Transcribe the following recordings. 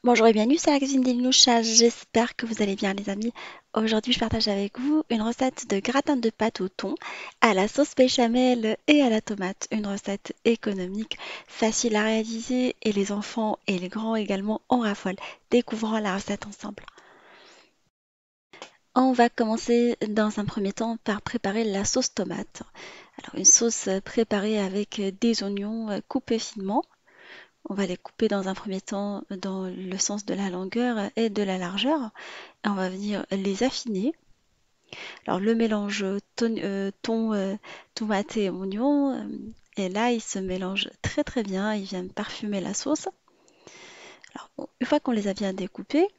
Bonjour et bienvenue sur la cuisine d'Ilinoucha, j'espère que vous allez bien les amis. Aujourd'hui je partage avec vous une recette de gratin de pâte au thon à la sauce béchamel et à la tomate. Une recette économique, facile à réaliser et les enfants et les grands également en raffolent. Découvrons la recette ensemble. On va commencer dans un premier temps par préparer la sauce tomate. Alors une sauce préparée avec des oignons coupés finement. On va les couper dans un premier temps dans le sens de la longueur et de la largeur. Et on va venir les affiner. Alors le mélange tomate et oignon, et là il se mélange très très bien, il vient parfumer la sauce. Alors une fois qu'on les a bien découpés,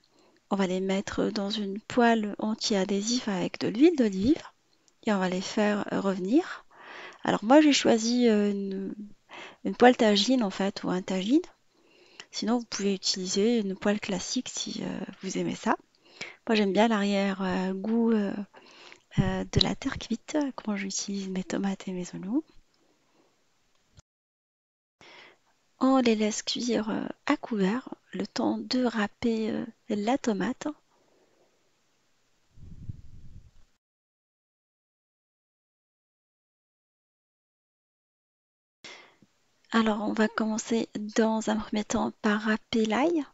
on va les mettre dans une poêle anti-adhésif avec de l'huile d'olive et on va les faire revenir. Alors moi j'ai choisi une poêle tagine en fait ou un tagine. Sinon, vous pouvez utiliser une poêle classique si vous aimez ça. Moi, j'aime bien l'arrière-goût de la terre cuite quand j'utilise mes tomates et mes oignons. On les laisse cuire à couvert le temps de râper la tomate. Alors, on va commencer dans un premier temps par râper l'ail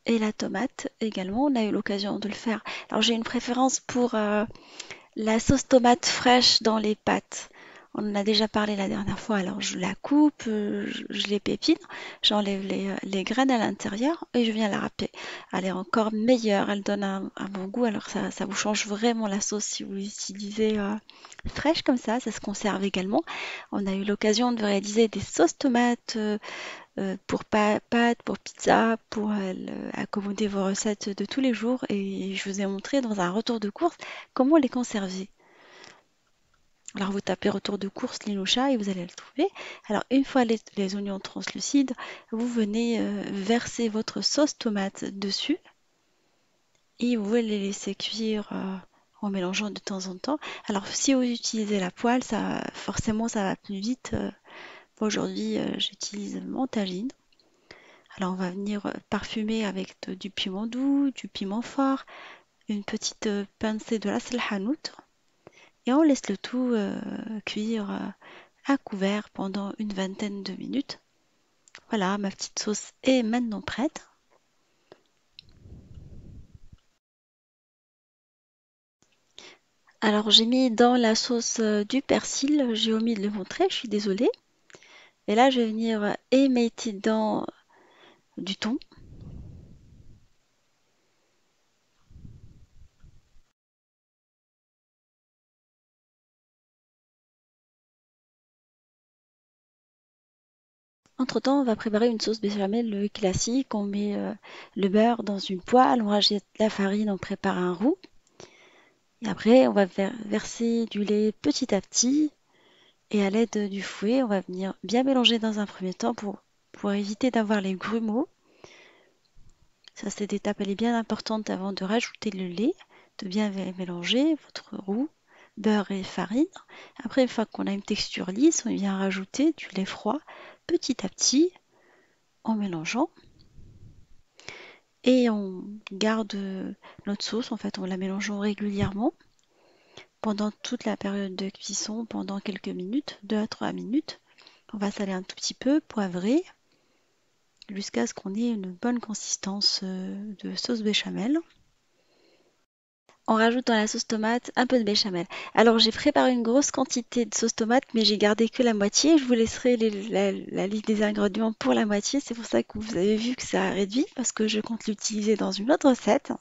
et la tomate également. On a eu l'occasion de le faire. Alors, j'ai une préférence pour la sauce tomate fraîche dans les pâtes. On en a déjà parlé la dernière fois, alors je la coupe, je les pépine, j'enlève les graines à l'intérieur et je viens la râper. Elle est encore meilleure, elle donne un bon goût, alors ça vous change vraiment la sauce si vous l'utilisez fraîche comme ça se conserve également. On a eu l'occasion de réaliser des sauces tomates pour pâtes, pour pizza, pour accommoder vos recettes de tous les jours et je vous ai montré dans un retour de course comment les conserver. Alors vous tapez retour de course Linoucha et vous allez le trouver. Alors une fois les oignons translucides, vous venez verser votre sauce tomate dessus et vous les laissez cuire en mélangeant de temps en temps. Alors si vous utilisez la poêle, forcément ça va plus vite. Aujourd'hui j'utilise mon tagine. Alors on va venir parfumer avec du piment doux, du piment fort, une petite pincée de ras el hanout et on laisse le tout cuire à couvert pendant une vingtaine de minutes. Voilà, ma petite sauce est maintenant prête. Alors j'ai mis dans la sauce du persil, j'ai omis de le montrer, je suis désolée. Et là je vais venir émettre dans du thon. Entre-temps, on va préparer une sauce béchamel classique. On met le beurre dans une poêle, on rajoute la farine, on prépare un roux. Et après, on va verser du lait petit à petit. Et à l'aide du fouet, on va venir bien mélanger dans un premier temps pour éviter d'avoir les grumeaux. Ça, cette étape, elle est bien importante avant de rajouter le lait, de bien mélanger votre roux, beurre et farine. Après, une fois qu'on a une texture lisse, on vient rajouter du lait froid petit à petit en mélangeant. Et on garde notre sauce, en fait, en la mélangeant régulièrement pendant toute la période de cuisson, pendant quelques minutes, 2 à 3 minutes. On va saler un tout petit peu, poivrer, jusqu'à ce qu'on ait une bonne consistance de sauce béchamel. On rajoute dans la sauce tomate un peu de béchamel. Alors j'ai préparé une grosse quantité de sauce tomate, mais j'ai gardé que la moitié. Je vous laisserai la liste des ingrédients pour la moitié. C'est pour ça que vous avez vu que ça a réduit, parce que je compte l'utiliser dans une autre recette.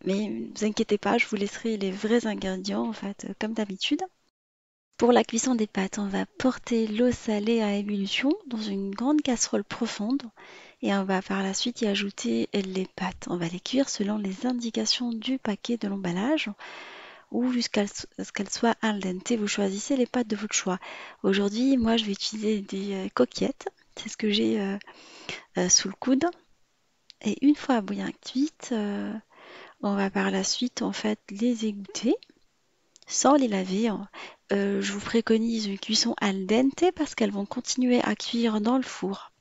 Mais ne vous inquiétez pas, je vous laisserai les vrais ingrédients, en fait, comme d'habitude. Pour la cuisson des pâtes, on va porter l'eau salée à ébullition dans une grande casserole profonde et on va par la suite y ajouter les pâtes. On va les cuire selon les indications du paquet de l'emballage ou jusqu'à ce qu'elles soient al dente. Vous choisissez les pâtes de votre choix. Aujourd'hui, moi, je vais utiliser des coquillettes. C'est ce que j'ai sous le coude. Et une fois bien cuites, on va par la suite en fait les égoutter sans les laver, hein. Je vous préconise une cuisson al dente parce qu'elles vont continuer à cuire dans le four.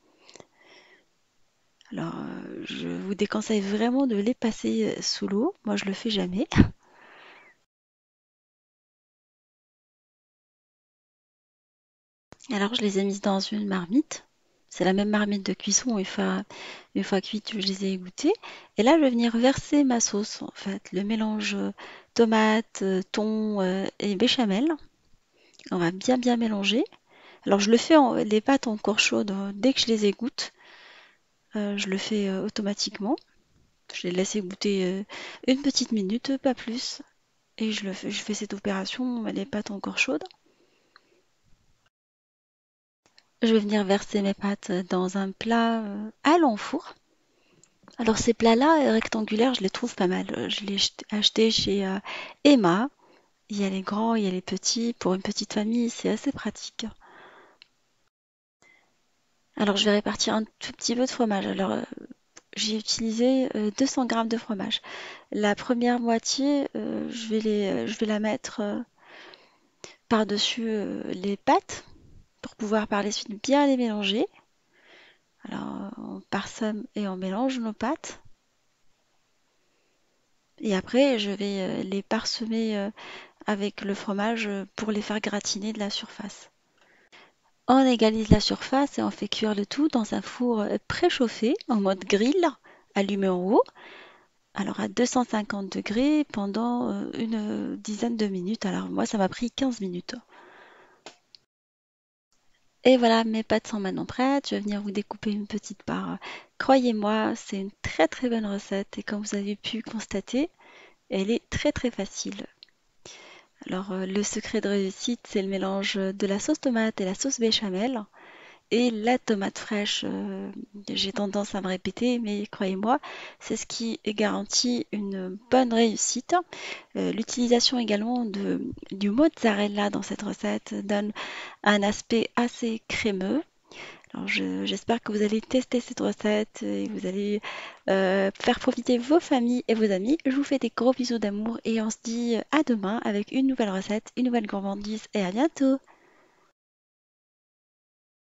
Alors, je vous déconseille vraiment de les passer sous l'eau. Moi, je le fais jamais. Alors, je les ai mises dans une marmite. C'est la même marmite de cuisson. Une fois cuites, je les ai égouttées. Et là, je vais venir verser ma sauce, en fait. Le mélange tomate, thon et béchamel. On va bien bien mélanger. Alors, je le fais les pâtes encore chaudes dès que je les égoutte. Je le fais automatiquement. Je les laisse égoutter une petite minute, pas plus. Et je fais cette opération, les pâtes encore chaudes. Je vais venir verser mes pâtes dans un plat à l'enfour. Alors ces plats-là, rectangulaires, je les trouve pas mal. Je les ai achetés chez Emma. Il y a les grands, il y a les petits. Pour une petite famille, c'est assez pratique. Alors je vais répartir un tout petit peu de fromage. Alors j'ai utilisé 200 grammes de fromage. La première moitié, je vais la mettre par-dessus les pâtes pour pouvoir par la suite bien les mélanger. Alors, on parsème et on mélange nos pâtes. Et après, je vais les parsemer avec le fromage pour les faire gratiner de la surface. On égalise la surface et on fait cuire le tout dans un four préchauffé en mode grill, allumé en haut, alors à 250 degrés pendant une dizaine de minutes. Alors moi, ça m'a pris 15 minutes. Et voilà, mes pâtes sont maintenant prêtes. Je vais venir vous découper une petite part. Croyez-moi, c'est une très très bonne recette et comme vous avez pu constater, elle est très très facile. Alors, le secret de réussite, c'est le mélange de la sauce tomate et la sauce béchamel et la tomate fraîche. J'ai tendance à me répéter, mais croyez-moi, c'est ce qui garantit une bonne réussite. L'utilisation également du mozzarella dans cette recette donne un aspect assez crémeux. Alors, j'espère que vous allez tester cette recette et vous allez faire profiter vos familles et vos amis. Je vous fais des gros bisous d'amour et on se dit à demain avec une nouvelle recette, une nouvelle gourmandise et à bientôt.